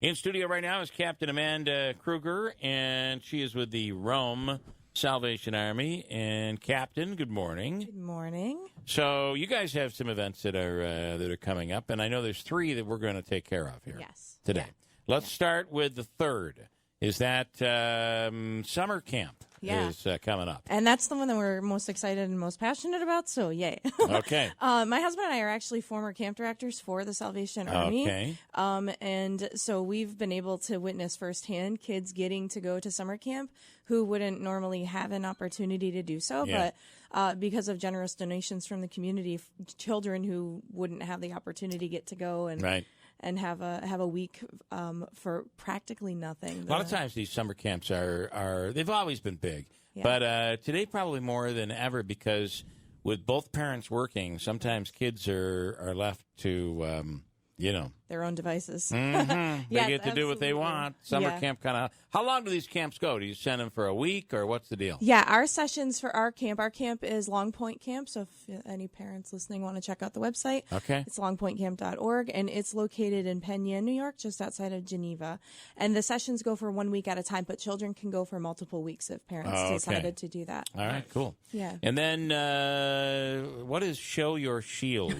In studio right now is Captain Amanda Kruger, and she is with the Rome Salvation Army. And Captain, good morning. Good morning. So you guys have some events that are coming up, and I know there's 3 that we're going to take care of here today. Yeah. Let's start with the 3rd. Is that summer camp is coming up. And that's the one that we're most excited and most passionate about, so yay. Okay. My husband and I are actually former camp directors for the Salvation Army. Okay. And so we've been able to witness firsthand kids getting to go to summer camp who wouldn't normally have an opportunity to do so, but because of generous donations from the community, children who wouldn't have the opportunity get to go and have a week for practically nothing. A lot of times these summer camps are they've always been big, but today probably more than ever because with both parents working, sometimes kids are left to their own devices. Mm-hmm. They get to do what they want. Summer camp kind of. How long do these camps go? Do you send them for a week or what's the deal? Yeah, our sessions for our camp is Long Point Camp. So if any parents listening want to check out the website, it's longpointcamp.org, and it's located in Peña, New York, just outside of Geneva. And the sessions go for 1 week at a time, but children can go for multiple weeks if parents decided to do that. All right, cool. Yeah. And then what is Show Your Shield?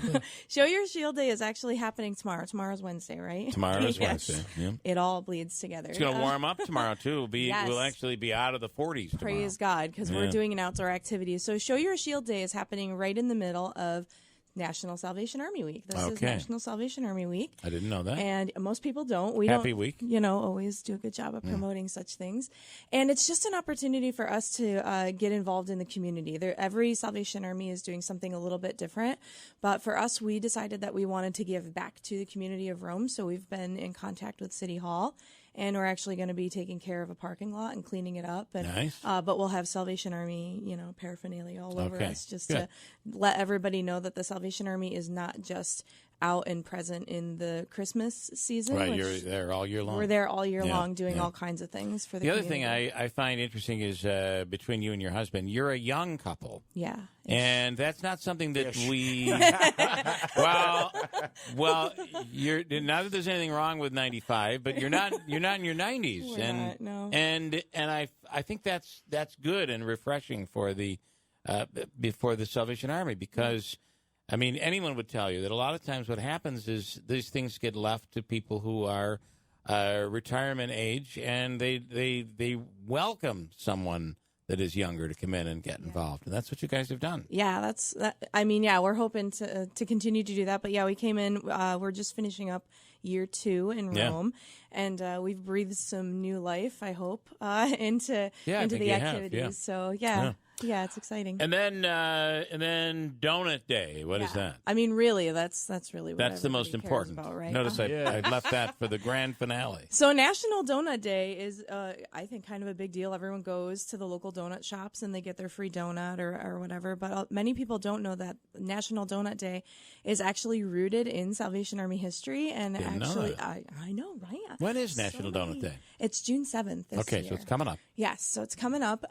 Show Your Shield Day is actually happening tomorrow. Tomorrow's Wednesday, right? Tomorrow is Wednesday. Yeah. It all bleeds together. It's going to warm up tomorrow, too. We'll actually be out of the 40s tomorrow. Praise God, because we're doing an outdoor activity. So Show Your Shield Day is happening right in the middle of National Salvation Army Week. This is National Salvation Army Week. I didn't know that. And most people don't. We Happy don't, week. Always do a good job of promoting such things. And it's just an opportunity for us to get involved in the community. Every Salvation Army is doing something a little bit different. But for us, we decided that we wanted to give back to the community of Rome. So we've been in contact with City Hall. And we're actually going to be taking care of a parking lot and cleaning it up. And, nice. But we'll have Salvation Army, paraphernalia all over us just to let everybody know that the Salvation Army is not just out and present in the Christmas season. Right, you're there all year long. We're there all year long doing all kinds of things for the community. Other thing I find interesting is between you and your husband, you're a young couple. Yeah. And that's not something that we well, you're not that there's anything wrong with 95, but you're not in your 90s. And I think that's good and refreshing for the Salvation Army because I mean, anyone would tell you that a lot of times what happens is these things get left to people who are retirement age, and they welcome someone that is younger to come in and get involved, and that's what you guys have done. Yeah, we're hoping to continue to do that. But we came in. We're just finishing up year 2 in Rome, and we've breathed some new life, I hope, into the activities. So yeah, it's exciting. And then Donut Day. What is that? I mean, really, that's really what that's the most important. About, right? Notice I left that for the grand finale. So National Donut Day is, I think, kind of a big deal. Everyone goes to the local donut shops and they get their free donut or whatever. But many people don't know that National Donut Day is actually rooted in Salvation Army history. And I know, right? When is National Donut Day? It's June 7th this year. So it's coming up. Yes, so it's coming up.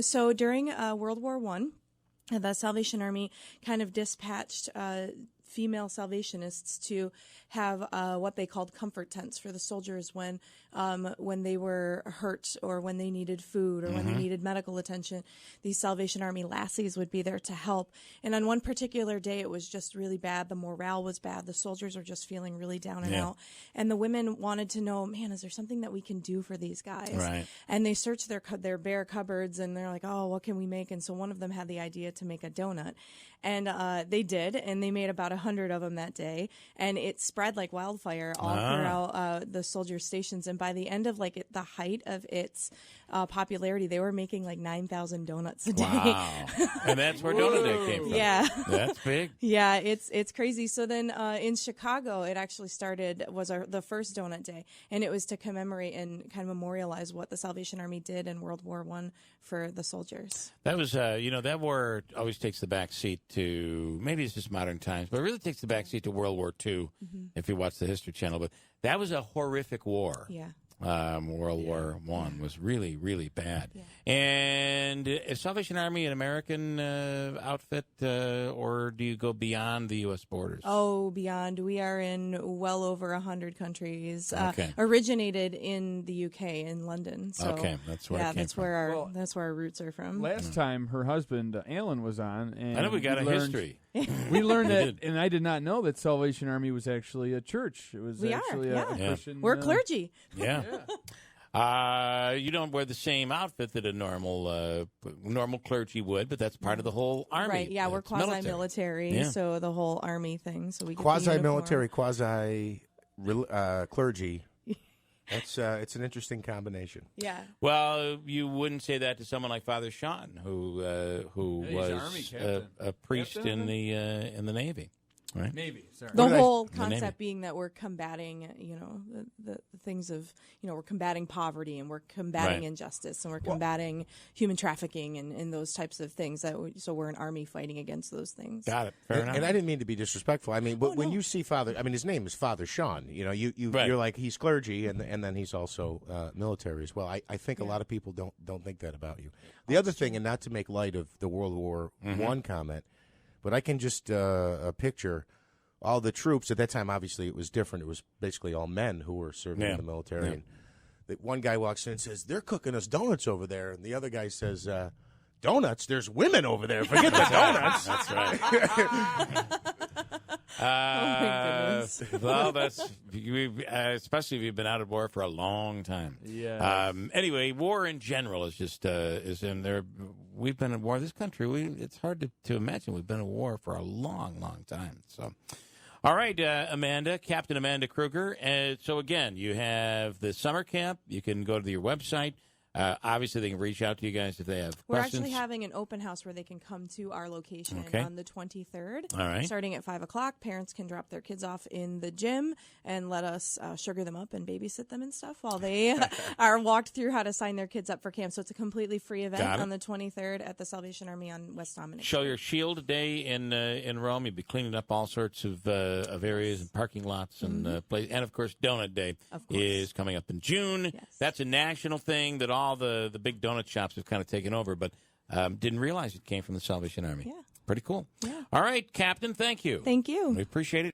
So during World War I, the Salvation Army kind of dispatched female Salvationists to have what they called comfort tents for the soldiers when they were hurt or when they needed food or when they needed medical attention. These Salvation Army lassies would be there to help. And on one particular day, it was just really bad. The morale was bad. The soldiers were just feeling really down and out. And the women wanted to know, man, is there something that we can do for these guys? Right. And they searched their bare cupboards, and they're like, oh, what can we make? And so one of them had the idea to make a donut. And they did, and they made about 100 of them that day. And it spread like wildfire all throughout the soldier stations. And by the end of the height of its popularity, they were making like 9,000 donuts a day. Wow. And that's where Donut Day came from. Yeah. That's big. Yeah, it's crazy. So then in Chicago, it actually was the first Donut Day, and it was to commemorate and kind of memorialize what the Salvation Army did in World War I for the soldiers. That was, that war always takes the back seat to, maybe it's just modern times, but it really takes the back seat to World War II, if you watch the History Channel. But that was a horrific war. Yeah. World War I was really, really bad. Yeah. And is Salvation Army an American outfit, or do you go beyond the U.S. borders? Oh, beyond. We are in well over 100 countries. Originated in the UK, in London. So, okay, that's where it came from. That's where our roots are from. Last time her husband, Alan, was on. And I know we got a history. We learned that, and I did not know that Salvation Army was actually a church. It was a Christian. We're clergy. Yeah. You don't wear the same outfit that a normal clergy would, but that's part of the whole army. Right, yeah, we're quasi-military, so the whole army thing. So we get quasi-military, quasi-clergy. It's an interesting combination. Yeah. Well, you wouldn't say that to someone like Father Sean, who was a priest in the Navy. Right? Navy, sorry. The whole concept being that we're combating, the things of, we're combating poverty and we're combating injustice and we're combating human trafficking and those types of things. So we're an army fighting against those things. Got it. Fair enough. And I didn't mean to be disrespectful. I mean, when you see Father, his name is Father Sean. You're like, he's clergy and then he's also military as well. I think a lot of people don't think that about you. The other thing, and not to make light of the World War I comment, but I can just picture all the troops. At that time, obviously, it was different. It was basically all men who were serving in the military. Yeah. And one guy walks in and says, "They're cooking us donuts over there." And the other guy says, "Donuts? There's women over there. Forget the donuts." That's right. Oh, my goodness. Well, especially if you've been out of war for a long time. Yeah. Anyway, war in general is just is in there. We've been at war. This country, it's hard to imagine we've been at war for a long, long time. So, all right, Amanda, Captain Amanda Kruger. So again, you have the summer camp. You can go to your website. Obviously, they can reach out to you guys if they have questions. We're actually having an open house where they can come to our location on the 23rd. All right. Starting at 5 o'clock. Parents can drop their kids off in the gym and let us sugar them up and babysit them and stuff while they are walked through how to sign their kids up for camp. So it's a completely free event on the 23rd at the Salvation Army on West Dominic. Show your shield day in Rome. You'll be cleaning up all sorts of areas and parking lots and places. And, of course, Donut Day is coming up in June. Yes. That's a national thing that all the big donut shops have kind of taken over, but didn't realize it came from the Salvation Army. Yeah. Pretty cool. Yeah. All right, Captain, thank you. Thank you. We appreciate it.